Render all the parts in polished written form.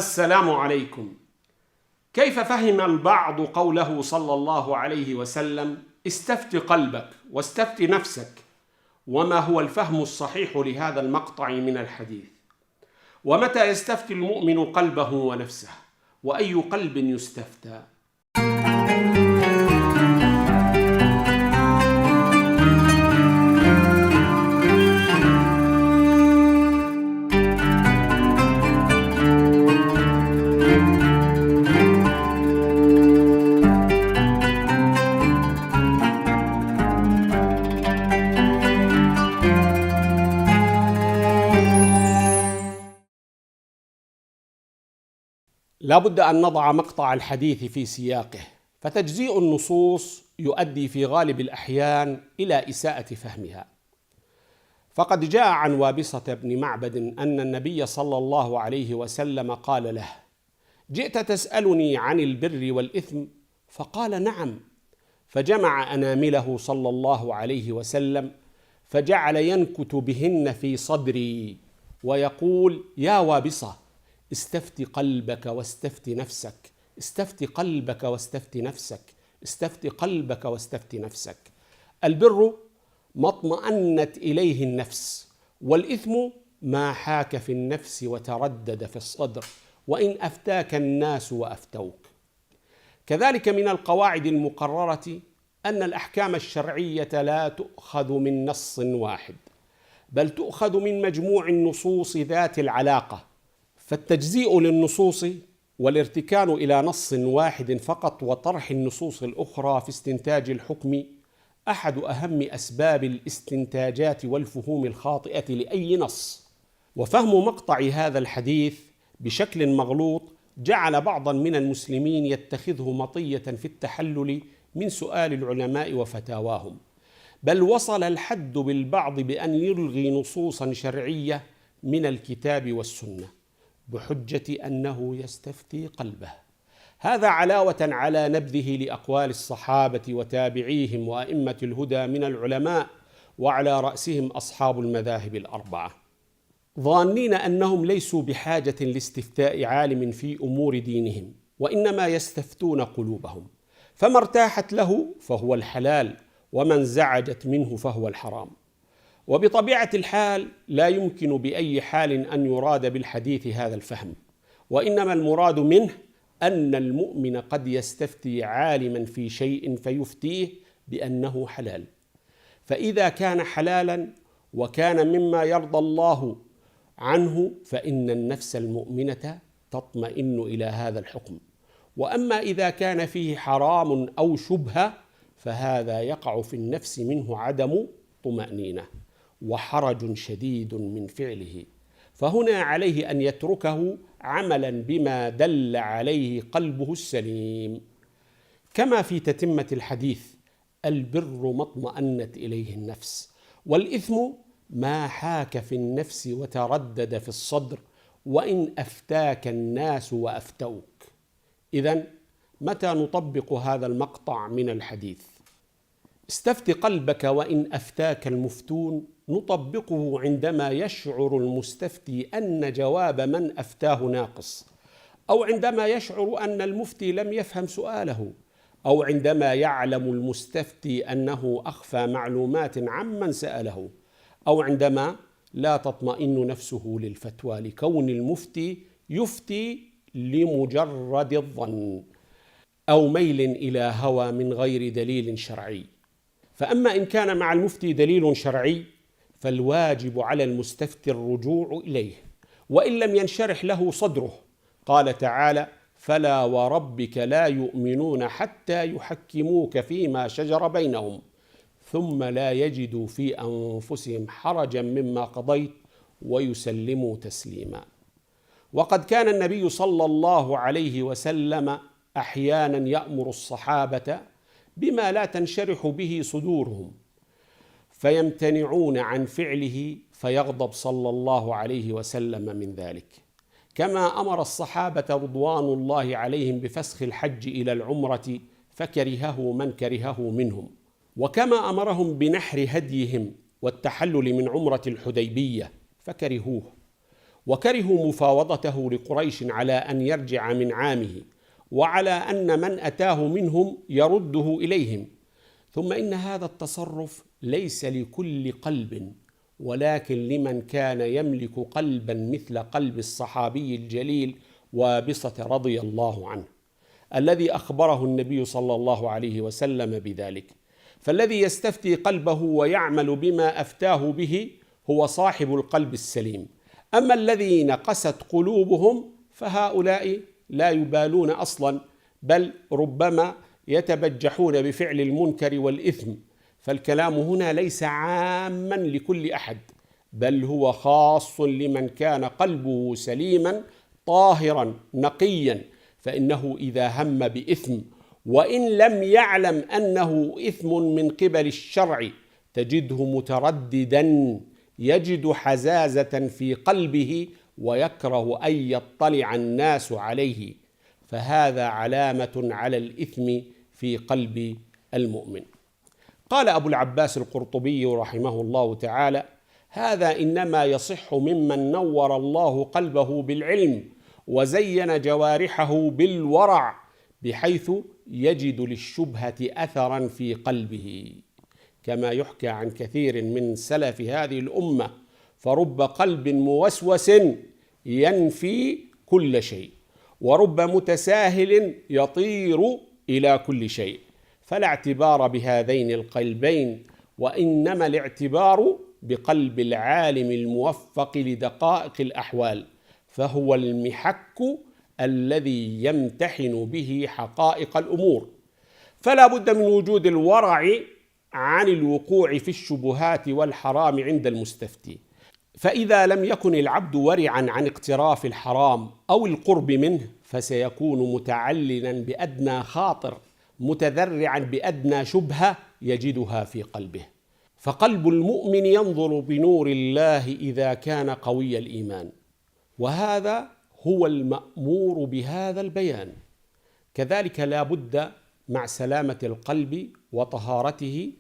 السلام عليكم. كيف فهم البعض قوله صلى الله عليه وسلم: استفت قلبك واستفت نفسك؟ وما هو الفهم الصحيح لهذا المقطع من الحديث؟ ومتى يستفتي المؤمن قلبه ونفسه؟ وأي قلب يستفتى؟ لا بد أن نضع مقطع الحديث في سياقه، فتجزيء النصوص يؤدي في غالب الأحيان إلى إساءة فهمها. فقد جاء عن وابصة بن معبد أن النبي صلى الله عليه وسلم قال له: جئت تسألني عن البر والإثم؟ فقال: نعم. فجمع أنامله صلى الله عليه وسلم فجعل ينكت بهن في صدري ويقول: يا وابصة، استفت قلبك واستفت نفسك، استفت قلبك واستفت نفسك، استفت قلبك واستفت نفسك. البر ما اطمأنت إليه النفس، والإثم ما حاك في النفس وتردد في الصدر، وإن أفتاك الناس وأفتوك. كذلك من القواعد المقررة أن الأحكام الشرعية لا تؤخذ من نص واحد، بل تؤخذ من مجموع النصوص ذات العلاقة. فالتجزيء للنصوص والارتكان إلى نص واحد فقط وطرح النصوص الأخرى في استنتاج الحكم أحد أهم أسباب الاستنتاجات والفهوم الخاطئة لأي نص. وفهم مقطع هذا الحديث بشكل مغلوط جعل بعضا من المسلمين يتخذه مطية في التحلل من سؤال العلماء وفتاواهم، بل وصل الحد بالبعض بأن يلغي نصوصا شرعية من الكتاب والسنة بحجة أنه يستفتي قلبه. هذا علاوة على نبذه لأقوال الصحابة وتابعيهم وأئمة الهدى من العلماء، وعلى رأسهم أصحاب المذاهب الأربعة، ظانين أنهم ليسوا بحاجة لاستفتاء عالم في أمور دينهم، وإنما يستفتون قلوبهم، فما ارتاحت له فهو الحلال، ومن زعجت منه فهو الحرام. وبطبيعة الحال لا يمكن بأي حال أن يراد بالحديث هذا الفهم، وإنما المراد منه أن المؤمن قد يستفتي عالما في شيء فيفتيه بأنه حلال، فإذا كان حلالا وكان مما يرضى الله عنه فإن النفس المؤمنة تطمئن إلى هذا الحكم. وأما إذا كان فيه حرام أو شبهة فهذا يقع في النفس منه عدم طمأنينة وحرج شديد من فعله، فهنا عليه أن يتركه عملا بما دل عليه قلبه السليم. كما في تتمة الحديث: البر ما اطمأنت إليه النفس، والإثم ما حاك في النفس وتردد في الصدر، وإن أفتاك الناس وأفتوك. إذن متى نطبق هذا المقطع من الحديث؟ استفت قلبك وإن أفتاك المفتون نطبقه عندما يشعر المستفتي أن جواب من أفتاه ناقص، أو عندما يشعر أن المفتي لم يفهم سؤاله، أو عندما يعلم المستفتي أنه أخفى معلومات عمن سأله، أو عندما لا تطمئن نفسه للفتوى لكون المفتي يفتي لمجرد الظن أو ميل إلى هوى من غير دليل شرعي. فأما إن كان مع المفتي دليل شرعي فالواجب على المستفتي الرجوع إليه، وإن لم ينشرح له صدره. قال تعالى: فلا وربك لا يؤمنون حتى يحكموك فيما شجر بينهم ثم لا يجدوا في أنفسهم حرجا مما قضيت ويسلموا تسليما. وقد كان النبي صلى الله عليه وسلم أحيانا يأمر الصحابة بما لا تنشرح به صدورهم فيمتنعون عن فعله، فيغضب صلى الله عليه وسلم من ذلك، كما أمر الصحابة رضوان الله عليهم بفسخ الحج إلى العمرة فكرهه من كرهه منهم، وكما أمرهم بنحر هديهم والتحلل من عمرة الحديبية فكرهوه، وكرهوا مفاوضته لقريش على أن يرجع من عامه، وعلى أن من أتاه منهم يرده إليهم. ثم إن هذا التصرف ليس لكل قلب، ولكن لمن كان يملك قلبا مثل قلب الصحابي الجليل وابصة رضي الله عنه، الذي أخبره النبي صلى الله عليه وسلم بذلك. فالذي يستفتي قلبه ويعمل بما أفتاه به هو صاحب القلب السليم. أما الذين قست قلوبهم فهؤلاء لا يبالون أصلا، بل ربما يتبجحون بفعل المنكر والإثم. فالكلام هنا ليس عاما لكل أحد، بل هو خاص لمن كان قلبه سليما طاهرا نقيا، فإنه إذا هم بإثم وإن لم يعلم أنه إثم من قبل الشرع تجده مترددا، يجد حزازة في قلبه ويكره أن يطلع الناس عليه، فهذا علامة على الإثم في قلب المؤمن. قال أبو العباس القرطبي رحمه الله تعالى: هذا إنما يصح ممن نور الله قلبه بالعلم وزين جوارحه بالورع، بحيث يجد للشبهة أثرا في قلبه، كما يحكى عن كثير من سلف هذه الأمة: فرب قلب موسوس ينفي كل شيء، ورب متساهل يطير إلى كل شيء. فلا اعتبار بهذين القلبين، وإنما الاعتبار بقلب العالم الموفق لدقائق الأحوال، فهو المحك الذي يمتحن به حقائق الأمور. فلا بد من وجود الورع عن الوقوع في الشبهات والحرام عند المستفتي. فإذا لم يكن العبد ورعا عن اقتراف الحرام أو القرب منه، فسيكون متعللا بأدنى خاطر، متذرعا بأدنى شبهة يجدها في قلبه. فقلب المؤمن ينظر بنور الله إذا كان قوي الإيمان، وهذا هو المأمور بهذا البيان. كذلك لا بد مع سلامة القلب وطهارته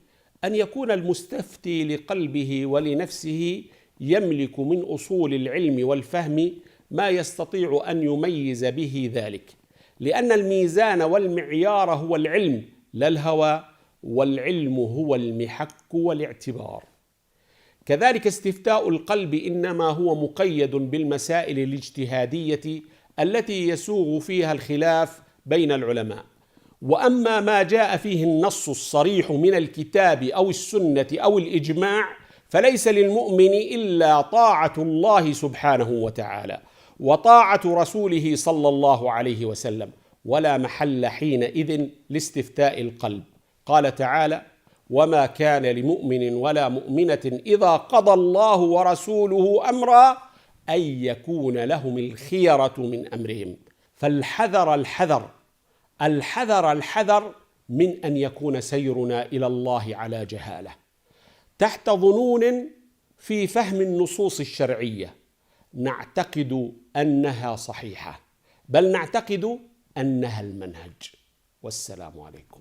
أن يكون المستفتي لقلبه ولنفسه يملك من أصول العلم والفهم ما يستطيع أن يميز به ذلك، لأن الميزان والمعيار هو العلم لا الهوى، والعلم هو المحك والاعتبار. كذلك استفتاء القلب إنما هو مقيد بالمسائل الاجتهادية التي يسوغ فيها الخلاف بين العلماء. وأما ما جاء فيه النص الصريح من الكتاب أو السنة أو الإجماع، فليس للمؤمن إلا طاعة الله سبحانه وتعالى وطاعة رسوله صلى الله عليه وسلم، ولا محل حينئذ لاستفتاء القلب. قال تعالى: وما كان لمؤمن ولا مؤمنة إذا قضى الله ورسوله أمرا أن يكون لهم الخيرة من أمرهم. فالحذر الحذر من أن يكون سيرنا إلى الله على جهالة، تحت ظنون في فهم النصوص الشرعية نعتقد أنها صحيحة، بل نعتقد أنها المنهج. والسلام عليكم.